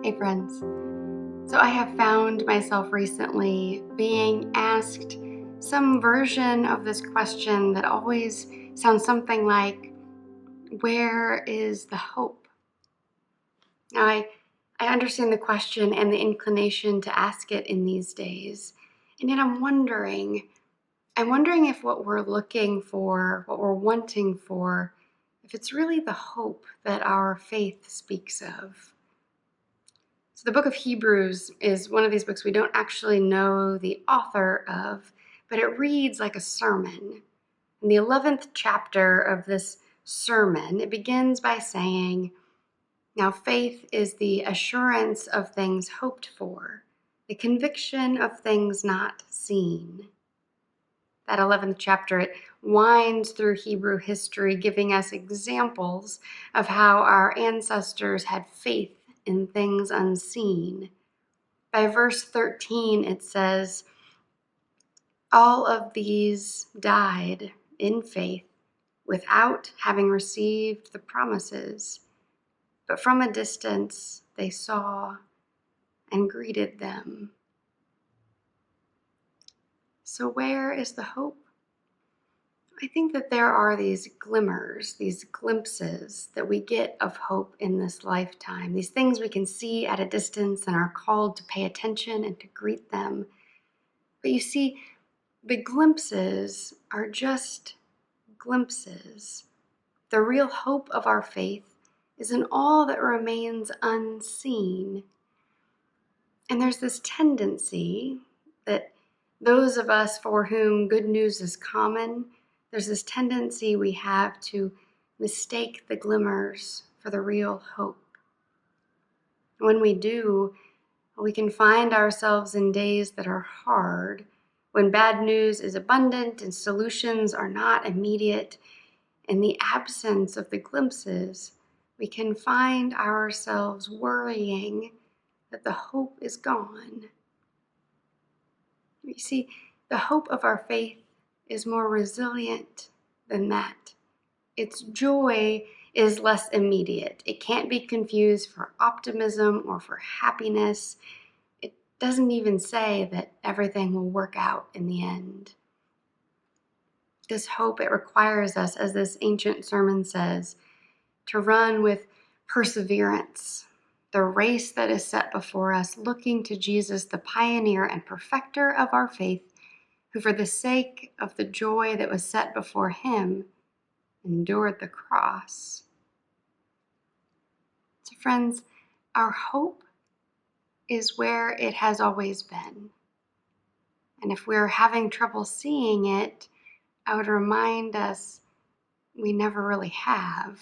Hey friends. So I have found myself recently being asked some version of this question that always sounds something like, where is the hope? Now I understand the question and the inclination to ask it in these days. And yet I'm wondering if what we're looking for, what we're wanting for, if it's really the hope that our faith speaks of. So the book of Hebrews is one of these books we don't actually know the author of, but it reads like a sermon. In the 11th chapter of this sermon, it begins by saying, "Now faith is the assurance of things hoped for, the conviction of things not seen." That 11th chapter, it winds through Hebrew history, giving us examples of how our ancestors had faith in things unseen. By verse 13, it says, "All of these died in faith without having received the promises, but from a distance they saw and greeted them." So where is the hope? I think that there are these glimmers, these glimpses that we get of hope in this lifetime, these things we can see at a distance and are called to pay attention and to greet them. But you see, the glimpses are just glimpses. The real hope of our faith is in all that remains unseen. And there's this tendency that those of us for whom good news is common, there's this tendency we have to mistake the glimmers for the real hope. When we do, we can find ourselves in days that are hard, when bad news is abundant and solutions are not immediate. In the absence of the glimpses, we can find ourselves worrying that the hope is gone. You see, the hope of our faith is more resilient than that. Its joy is less immediate. It can't be confused for optimism or for happiness. It doesn't even say that everything will work out in the end. This hope, it requires us, as this ancient sermon says, to run with perseverance the race that is set before us, looking to Jesus, the pioneer and perfecter of our faith, who for the sake of the joy that was set before him endured the cross. So friends, our hope is where it has always been. And if we're having trouble seeing it, I would remind us we never really have.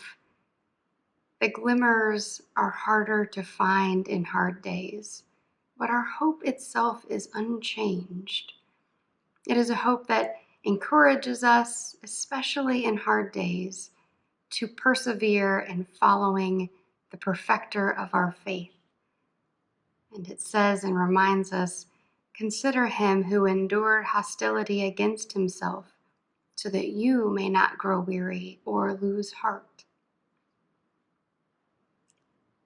The glimmers are harder to find in hard days, but our hope itself is unchanged. It is a hope that encourages us, especially in hard days, to persevere in following the perfecter of our faith. And it says and reminds us, "Consider him who endured hostility against himself, so that you may not grow weary or lose heart."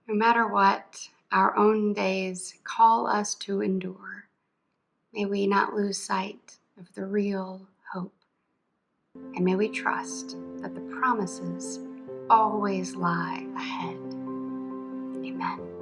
No matter what our own days call us to endure, may we not lose sight of the real hope. And may we trust that the promises always lie ahead. Amen.